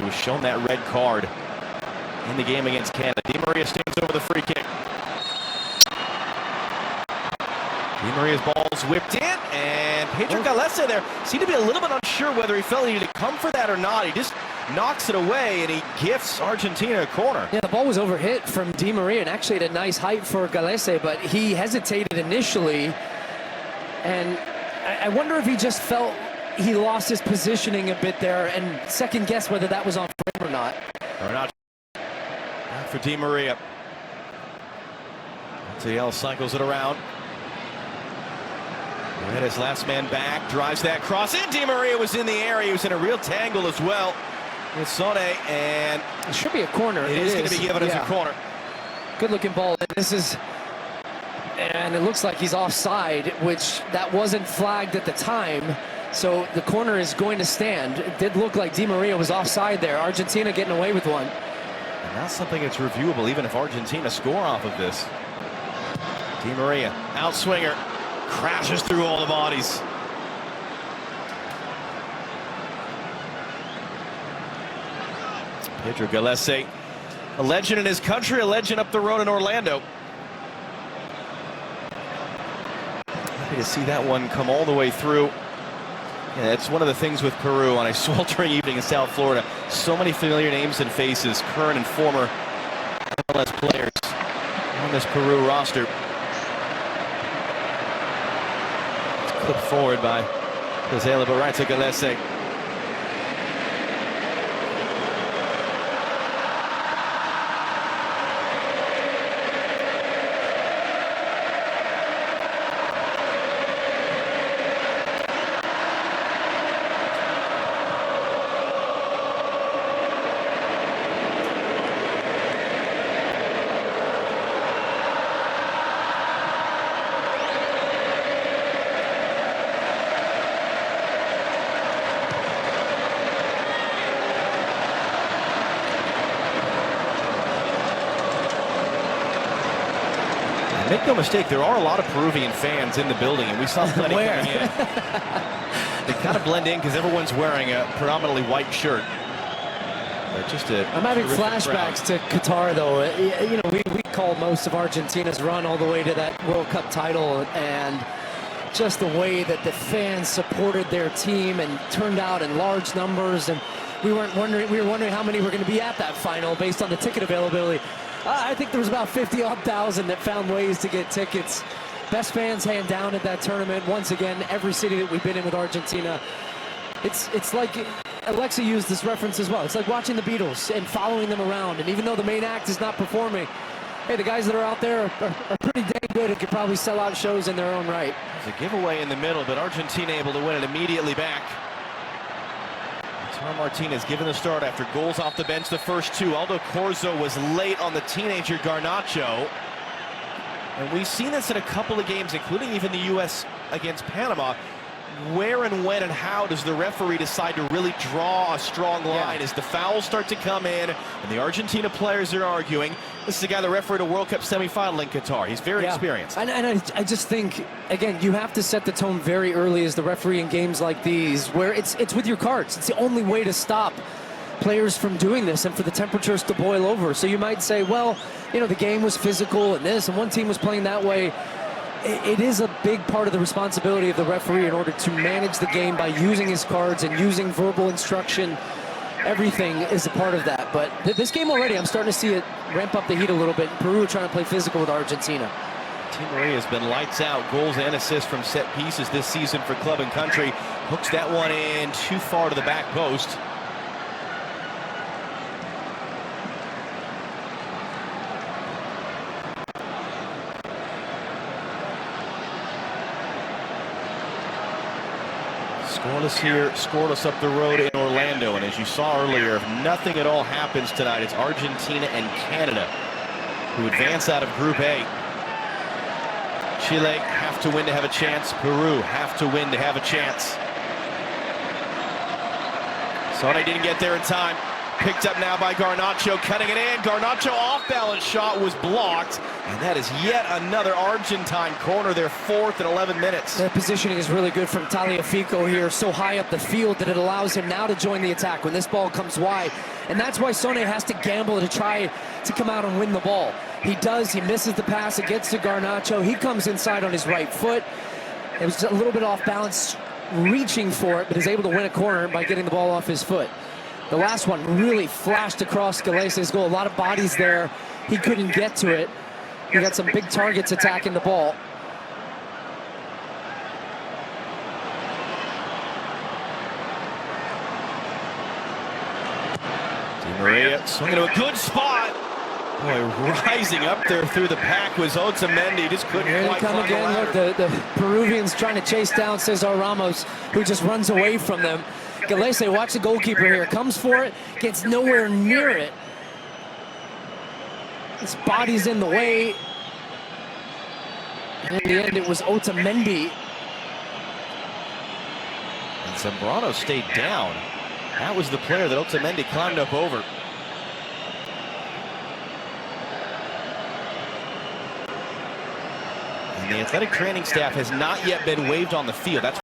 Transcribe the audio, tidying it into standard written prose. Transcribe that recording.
who was shown that red card in the game against Canada. Di Maria stands over the free kick. Di Maria's ball's whipped in, and Pedro Galese there seemed to be a little bit unsure whether he felt he needed to come for that or not. He just knocks it away, and he gifts Argentina a corner. Yeah, the ball was overhit from Di Maria, and actually at a nice height for Galese, but he hesitated initially, and I wonder if he just felt he lost his positioning a bit there and second-guessed whether that was on frame or not. Back for Di Maria. TL cycles it around. And his last man back, drives that cross in. Di Maria was in the area. He was in a real tangle as well with Sone, and it should be a corner. It is going to be given as a corner. Good-looking ball. And it looks like he's offside, which that wasn't flagged at the time. So the corner is going to stand. It did look like Di Maria was offside there. Argentina getting away with one. And that's something that's reviewable, even if Argentina score off of this. Di Maria, outswinger, crashes through all the bodies. Pedro Galese, a legend in his country, a legend up the road in Orlando. Happy to see that one come all the way through. Yeah, it's one of the things with Peru on a sweltering evening in South Florida. So many familiar names and faces, current and former MLS players on this Peru roster. It's clipped forward by Pizela, but right to Galese. Make no mistake, there are a lot of Peruvian fans in the building, and we saw plenty coming in. They kind of blend in because everyone's wearing a predominantly white shirt. But just I'm having flashbacks to Qatar, though. You know, we called most of Argentina's run all the way to that World Cup title, and just the way that the fans supported their team and turned out in large numbers, and we were wondering how many were going to be at that final based on the ticket availability. I think there was about 50-odd thousand that found ways to get tickets. Best fans hand down at that tournament. Once again, every city that we've been in with Argentina, it's like Alexa used this reference as well. It's like watching the Beatles and following them around. And even though the main act is not performing, hey, the guys that are out there are pretty dang good and could probably sell out shows in their own right. There's a giveaway in the middle, but Argentina able to win it immediately back. Martinez given the start after goals off the bench, the first two. Aldo Corzo was late on the teenager Gernacho. And we've seen this in a couple of games, including even the U.S. against Panama. Where and when and how does the referee decide to really draw a strong line as the fouls start to come in and the Argentina players are arguing? This is a guy that refereed a World Cup semifinal in Qatar. He's very experienced. And I just think, again, you have to set the tone very early as the referee in games like these, where it's with your cards. It's the only way to stop players from doing this and for the temperatures to boil over. So you might say, well, you know, the game was physical and this, and one team was playing that way. It is a big part of the responsibility of the referee in order to manage the game by using his cards and using verbal instruction. Everything is a part of that. But this game already, I'm starting to see it ramp up the heat a little bit. Peru trying to play physical with Argentina. Di Maria has been lights out, goals and assists from set pieces this season for club and country. Hooks that one in too far to the back post. Scoreless here, scoreless up the road in Orlando. And as you saw earlier, if nothing at all happens tonight, it's Argentina and Canada who advance out of Group A. Chile have to win to have a chance. Peru have to win to have a chance. Sone didn't get there in time. Picked up now by Gernacho, cutting it in. Gernacho off-balance shot was blocked. And that is yet another Argentine corner, their 4th in 11 minutes. Their positioning is really good from Tagliafico here, so high up the field that it allows him now to join the attack when this ball comes wide. And that's why Sone has to gamble to try to come out and win the ball. He does, he misses the pass, it gets to Gernacho. He comes inside on his right foot. It was a little bit off balance, reaching for it, but is able to win a corner by getting the ball off his foot. The last one really flashed across Galese's goal. A lot of bodies there. He couldn't get to it. He got some big targets attacking the ball. Di Maria swinging to a good spot. Boy, rising up there through the pack was Otamendi. Just couldn't quite climb the ladder. Look, the Peruvians trying to chase down Cesar Ramos, who just runs away from them. Galese, watch the goalkeeper here. Comes for it, gets nowhere near it. His body's in the way. And in the end, it was Otamendi. And Zambrano stayed down. That was the player that Otamendi climbed up over. And the athletic training staff has not yet been waived on the field. That's